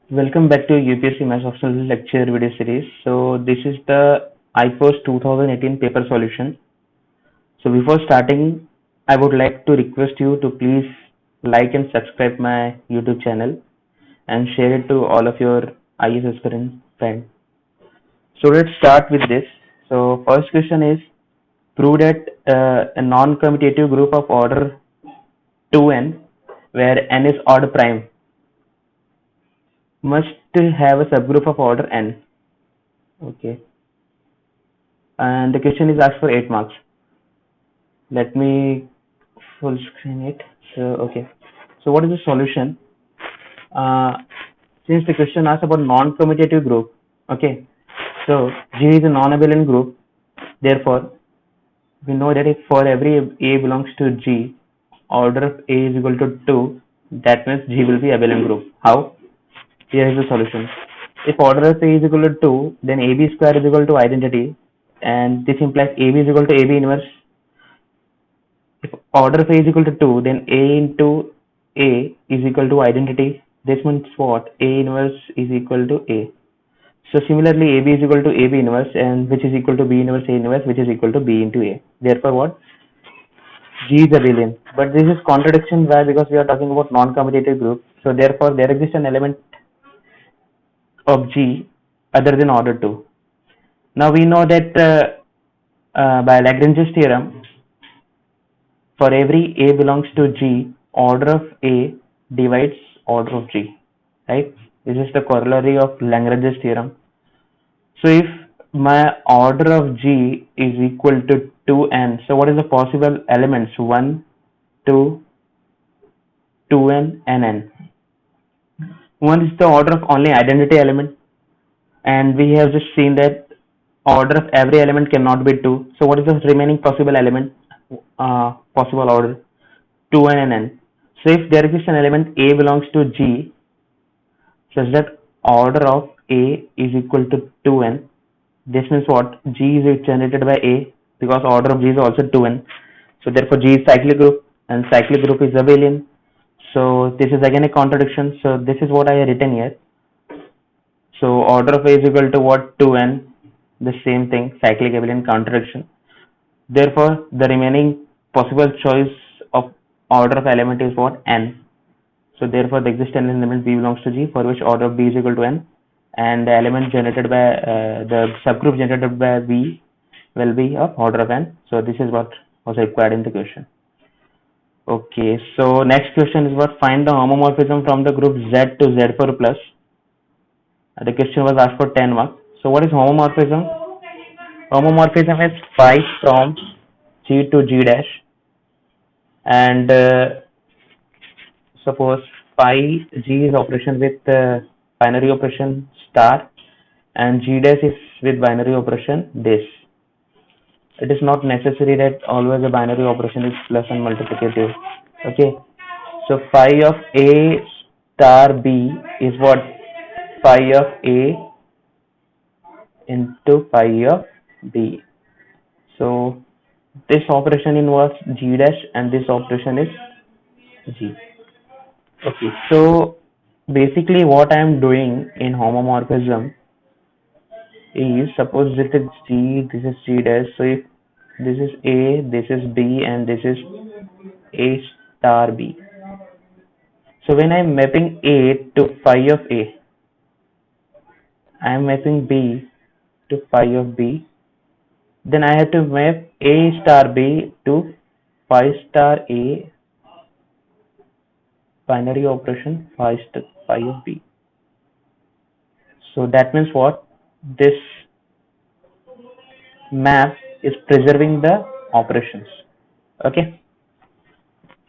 Welcome back to UPSC Maths Optional Lecture video series. So this is the IPOS 2018 paper solution. So before starting, I would like to request you to please like and subscribe my YouTube channel and share it to all of your IS aspirant friends. So let's start with this. So first question is, prove that a non-commutative group of order 2n where n is odd prime must have a subgroup of order n. Okay. And the question is asked for 8 marks. Let me full screen it. So okay, so what is the solution? uh, since the question asks about non-commutative group, okay, so G is a non-abelian group. Therefore we know that if for every A belongs to G, order of A is equal to 2, that means G will be abelian group. How? Here is the solution. If order of A is equal to 2, then AB square is equal to identity, and this implies AB is equal to AB inverse. If order of A is equal to 2, then A into A is equal to identity. This means what? A inverse is equal to A. So similarly, AB is equal to AB inverse, and which is equal to B inverse A inverse, which is equal to B into A. Therefore, what? G is abelian. But this is contradiction. Why? Because we are talking about non-commutative group. So therefore, there exists an element of G other than order 2. Now we know that by Lagrange's theorem, for every A belongs to G, order of A divides order of G, right? This is the corollary of Lagrange's theorem. So if my order of G is equal to 2n, so what is the possible elements? 1, 2, 2n, and n. 1 is the order of only identity element, and we have just seen that order of every element cannot be 2. So what is the remaining possible element? Possible order 2n and n. So if there is an element A belongs to G such that order of A is equal to 2n, this means what? G is generated by A because order of G is also 2n. So therefore G is cyclic group and cyclic group is abelian. So this is again a contradiction. So this is what I have written here. So order of A is equal to what? 2n. The same thing, cyclic abelian contradiction. Therefore the remaining possible choice of order of element is what? N. So therefore the existing element B belongs to G, for which order of B is equal to n, and the element generated by the subgroup generated by B will be of order of n. So this is what was required in the question. Okay, so next question is what? Find the homomorphism from the group Z to Z4 plus. The question was asked for 10 marks. So what is homomorphism? Homomorphism is phi from G to G dash, and suppose phi G is operation with binary operation star, and G dash is with binary operation this. It is not necessary that always a binary operation is plus and multiplicative. Okay, so phi of A star B is what? Phi of A into phi of B. So this operation involves G dash and this operation is G. Okay, so basically what I am doing in homomorphism is, suppose this is G, this is G dash. So if this is A, this is B, and this is A star B. So when I am mapping A to phi of A, I am mapping B to phi of B. Then I have to map A star B to phi star A, binary operation phi of B. So that means what? This map is preserving the operations. Okay,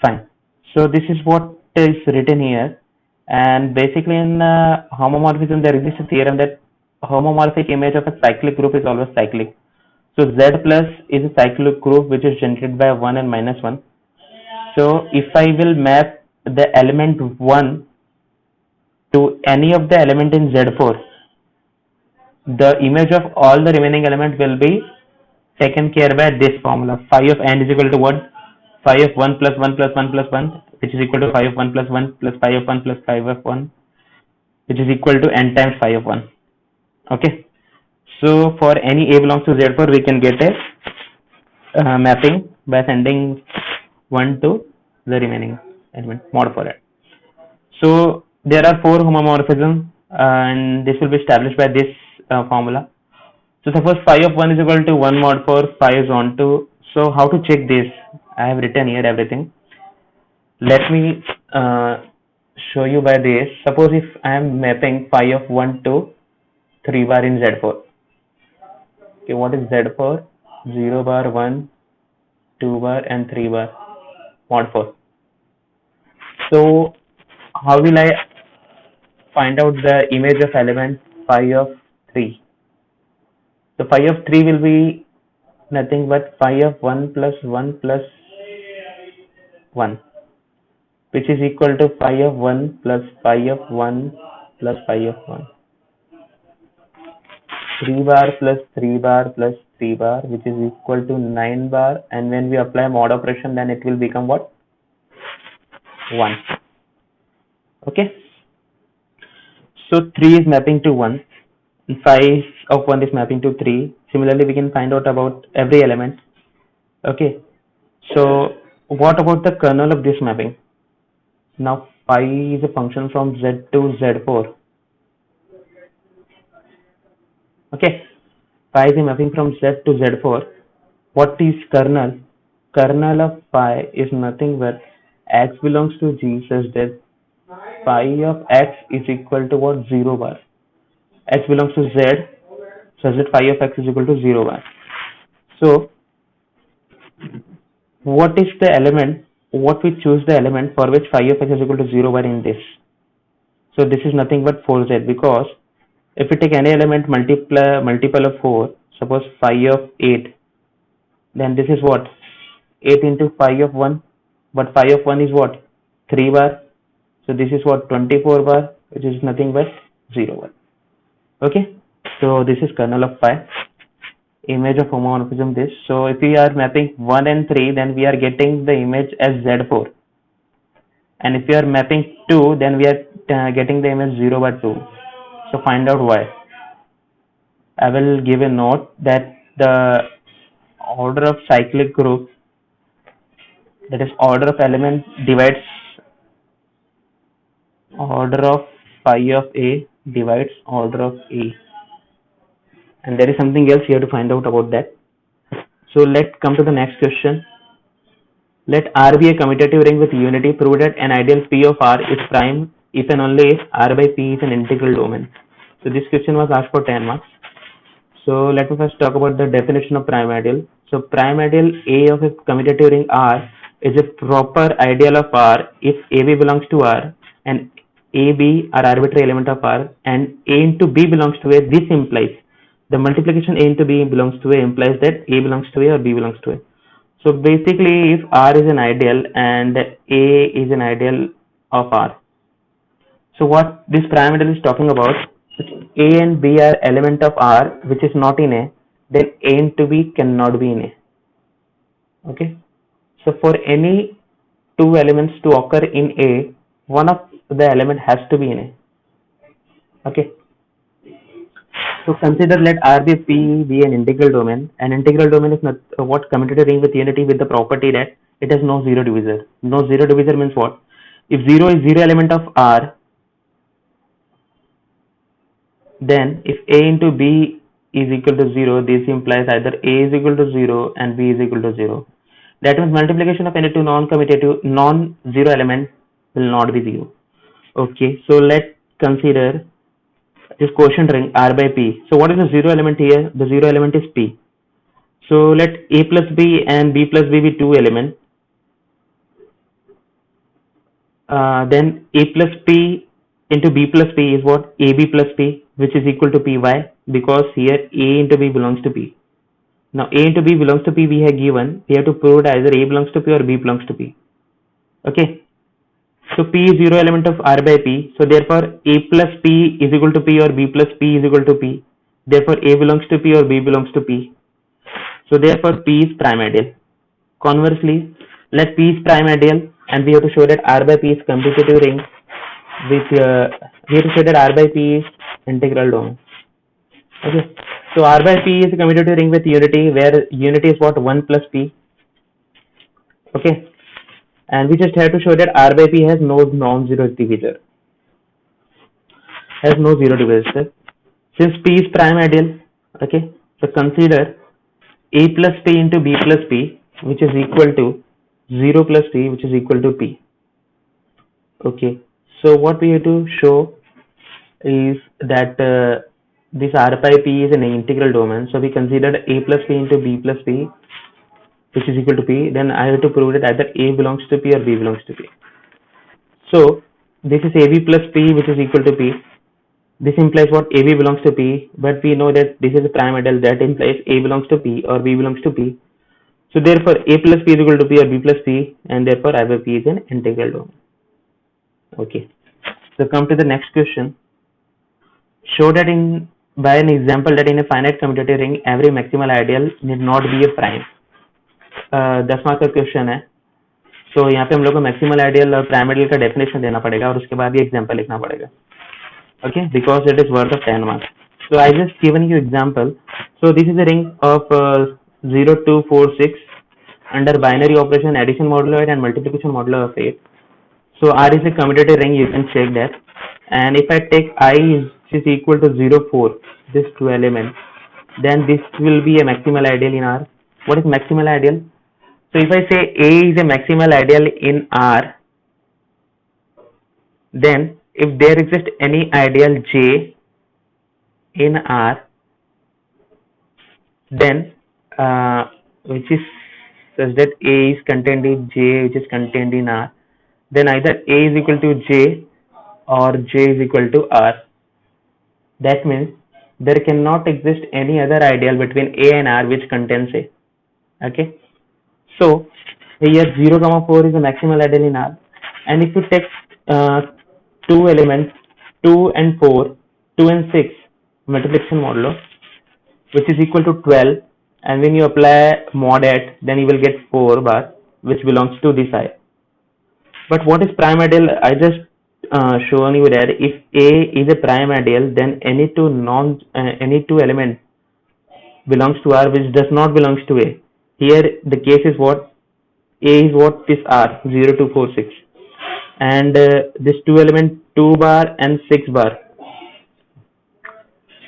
fine. So this is what is written here, and basically in homomorphism there exists a theorem that homomorphic image of a cyclic group is always cyclic. So Z plus is a cyclic group which is generated by 1 and minus 1. So if I will map the element 1 to any of the element in Z4, the image of all the remaining elements will be taken care by this formula. Phi of n is equal to what? Phi of 1 plus 1 plus 1 plus 1, which is equal to phi of 1 plus 1 plus phi of 1 plus phi of 1 which is equal to n times phi of 1. Okay. So for any a belongs to Z4, we can get a mapping by sending 1 to the remaining element mod for it. So there are 4 homomorphisms and this will be established by this formula. So suppose phi of 1 is equal to 1 mod 4, phi is on 2. So how to check this? I have written here everything. Let me show you by this. Suppose if I am mapping phi of 1 to 3 bar in Z4. Okay, what is Z4? 0 bar, 1, 2 bar and 3 bar mod 4. So how will I find out the image of element phi of 3? So phi of 3 will be nothing but phi of 1 plus 1 plus 1, which is equal to phi of 1 plus phi of 1 plus phi of 1. 3 bar plus 3 bar plus 3 bar, which is equal to 9 bar, and when we apply mod operation, then it will become what? 1. Okay. So 3 is mapping to 1, and 5 of 1 is mapping to 3. Similarly, we can find out about every element. Okay. So what about the kernel of this mapping? Now phi is a function from Z to Z4. Okay. Phi is a mapping from Z to Z4. What is kernel? Kernel of phi is nothing but x belongs to G such that phi of x is equal to what? 0 bar. X belongs to Z such that phi of x is equal to 0 bar. So what is the element? What we choose the element for which phi of x is equal to 0 bar in this? So this is nothing but 4z, because if we take any element multiple of 4, suppose phi of 8, then this is what? 8 into phi of 1, but phi of 1 is what? 3 bar. So this is what? 24 bar, which is nothing but 0 bar. Okay. So this is kernel of phi. Image of homomorphism this. So if we are mapping 1 and 3, then we are getting the image as Z4. And if we are mapping 2, then we are getting the image 0 bar 2. So find out why. I will give a note that the order of cyclic group, that is order of element, divides order of phi of A divides order of A. And there is something else here to find out about that. So let's come to the next question. Let R be a commutative ring with unity. Prove that an ideal P of R is prime if and only if R by P is an integral domain. So this question was asked for 10 marks. So let me first talk about the definition of prime ideal. So prime ideal A of a commutative ring R is a proper ideal of R if AB belongs to R and AB are arbitrary element of R and A into B belongs to A. This implies the multiplication A into B belongs to A implies that A belongs to A or B belongs to A. So basically, if R is an ideal and A is an ideal of R, so what this prime ideal is talking about, A and B are element of R which is not in A, then A into B cannot be in A. Okay. So for any two elements to occur in A, one of the element has to be in A. Okay. So consider let R be P be an integral domain. An integral domain is not what commutative ring with unity with the property that it has no zero divisor. No zero divisor means what? If 0 is 0 element of R, then if A into B is equal to 0, this implies either A is equal to 0 and B is equal to 0. That means multiplication of any two non-commutative non-zero element will not be 0. Okay, so let's consider this quotient ring R by P. So what is the zero element here? The zero element is P. So let A plus B and B plus B be two elements. Then A plus P into B plus P is what? AB plus P, which is equal to PY, because here A into B belongs to P. Now A into B belongs to P we have given. We have to prove that either A belongs to P or B belongs to P. Okay. So P is zero element of R by P. So therefore A plus P is equal to P or B plus P is equal to P. Therefore A belongs to P or B belongs to P. So therefore P is prime ideal. Conversely, let P is prime ideal and we have to show that R by P is commutative ring with we have to say that R by P is integral domain. Okay, so R by P is a commutative ring with unity, where unity is what, 1 plus P. Okay, and we just have to show that R by P has no non-zero divisor, since P is prime ideal. Okay, so consider A plus P into B plus P, which is equal to 0 plus P, which is equal to P. Okay, so what we have to show is that this R by P is an integral domain. So we considered A plus P into B plus P, which is equal to P. Then I have to prove that either A belongs to P or B belongs to P. So this is AB plus P, which is equal to P. This implies what, AB belongs to P, but we know that this is a prime ideal, that implies A belongs to P or B belongs to P. So therefore A plus P is equal to P or B plus P, and therefore I by P is an integral domain. Okay, so come to the next question. Show that by an example that in a finite commutative ring every maximal ideal need not be a prime. 10 mark का question है. सो यहाँ पे हम लोग को maximal ideal और prime ideal का definition देना पड़ेगा और उसके बाद ये एग्जांपल लिखना पड़ेगा. Okay, because it is worth of 10 marks. So I just given you example. So this is a ring of 0, 2, 4, 6 under binary operation, addition modulo 8 and multiplication modulo of 8. So R is a commutative ring, you can check that. And if I take I is equal to 0, 4, this two element, then this will be a maximal ideal in R. What is maximal ideal? So if I say A is a maximal ideal in R, then if there exists any ideal J in R, then which is such that A is contained in J, which is contained in R, then either A is equal to J or J is equal to R. That means there cannot exist any other ideal between A and R which contains A. Okay, so here 0, 4 is a maximal ideal in R, and if you take two elements 2 and 4, 2 and 6 multiplication modulo, which is equal to 12, and when you apply mod at, then you will get 4 bar, which belongs to this I. But what is prime ideal? I just shown you that if A is a prime ideal, then any two element belongs to R which does not belongs to A. Here the case is what, A is what, this R 0, 2, 4, 6, and this two element 2 bar and 6 bar.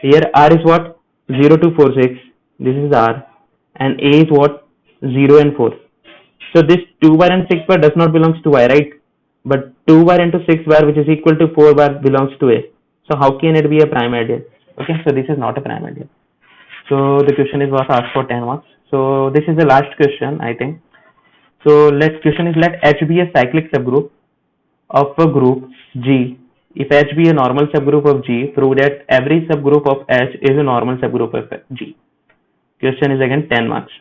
Here R is what, 0, 2, 4, 6, this is R, and A is what, 0 and 4. So this 2 bar and 6 bar does not belongs to I, right? But 2 bar into 6 bar, which is equal to 4 bar, belongs to A. So how can it be a prime ideal? Okay, so this is not a prime ideal. So the question was asked for 10 marks. So this is the last question, I think. So next question is, let H be a cyclic subgroup of a group G. If H be a normal subgroup of G, prove that every subgroup of H is a normal subgroup of G. Question is again 10 marks.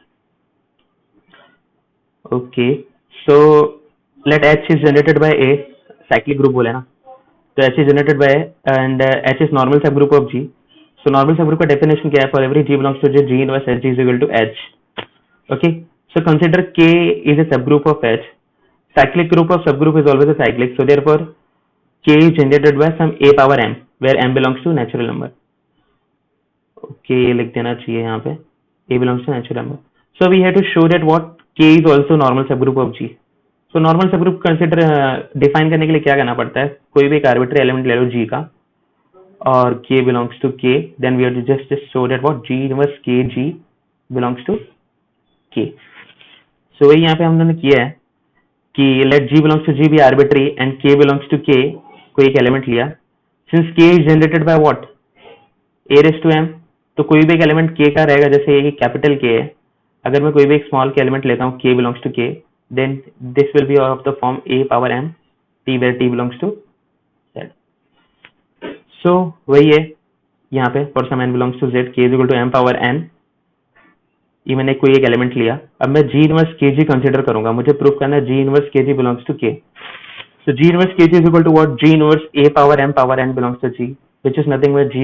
Okay, so let H is generated by A, cyclic group बोले ना, तो H is generated by A and H is normal subgroup of G. So normal subgroup का definition क्या है? For every G belongs to G, G inverse H is equal to H. Okay, so consider K is a subgroup of H. Cyclic group of subgroup is always a cyclic. So therefore K is generated by some A power M, where M belongs to natural number. Okay, लिख देना चाहिए यहाँ पे, A belongs to natural number. So we have to show that what, K is also normal subgroup of G. So normal subgroup consider define करने के लिए क्या करना पड़ता है? कोई भी एक arbitrary element ले लो G का और K belongs to K, then we have to just show that what, G inverse K G belongs to K. So वही यहाँ पे हमने किया है कि let G belongs to G be arbitrary and K belongs to K, कोई एक element लिया. Since K is generated by what, A raised to M, तो कोई भी एक एलिमेंट K का रहेगा. जैसे ये कैपिटल K है, अगर मैं कोई भी एक स्मॉल के एलिमेंट लेता हूँ K belongs to K, then this will be of the form A power M T, where T belongs to Z. So वही है यहाँ पे, for some n belongs to Z, K is equal to M power N. ये मैंने कोई एक element लिया. अब मैं G इनवर्स KG कंसिडर करूंगा. मुझे प्रूफ करना है G inverse KG belongs to K. So G inverse KG is equal to what, G inverse A power M power N belongs to G, which is nothing but G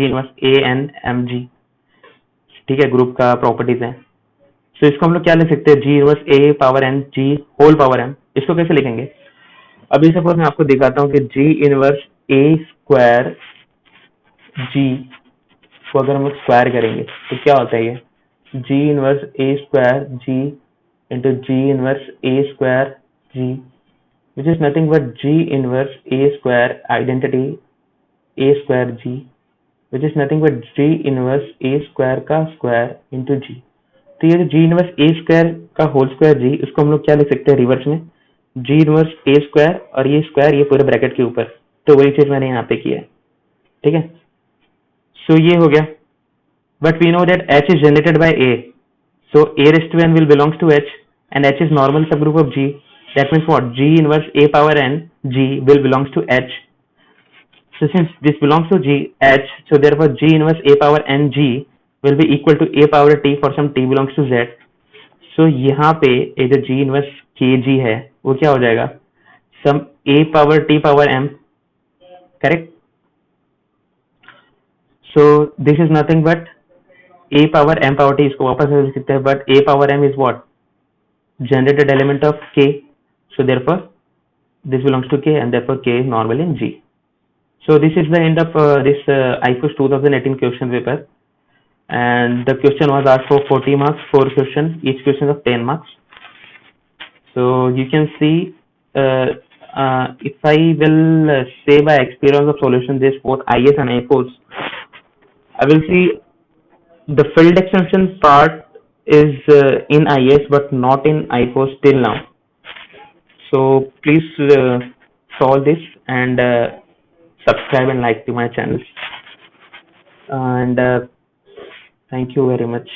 inverse A N M G. ठीक है, group का properties है. So इसको हम लोग क्या लिख सकते हैं, G inverse A power N G whole power M. इसको कैसे लिखेंगे? अभी सपोज मैं आपको दिखाता हूँ कि जी इनवर्स ए स्क्वायर जी को अगर हम लोग स्क्वायर करेंगे तो क्या होता है, ये G inverse A square G into G inverse A square G, which is nothing but G inverse A square identity A square G, which is nothing but G inverse A square का square into G। तो ये जो G inverse A square का whole square G, इसको हम लोग क्या लिख सकते हैं रिवर्स में, G inverse A square और ये square ये पूरे ब्रैकेट के ऊपर, तो वही चीज मैंने यहाँ पे किया है, ठीक है। सो ये हो गया, but we know that H is generated by A, so A raised to n will belongs to H and H is normal subgroup of G. That means what? G inverse A power n G will belongs to H. So since this belongs to G H, so therefore G inverse A power n G will be equal to A power T for some T belongs to Z. So यहाँ पे ये जो G inverse KG है वो क्या हो जाएगा, some A power T power M, correct? So this is nothing but A power M power T, इसको वापस से लिख सकते हैं, but A power M is what? Generated element of K. So therefore this belongs to K and therefore K is normal in G. So this is the end of this IFOS 2018 question paper, and the question was asked for 40 marks, 4 questions, each question of 10 marks. So you can see, if I will say by experience of solution this both IS and IFOS, I will see the field extension part is in IS but not in IFOS till now. So please solve this and subscribe and like to my channel, and thank you very much.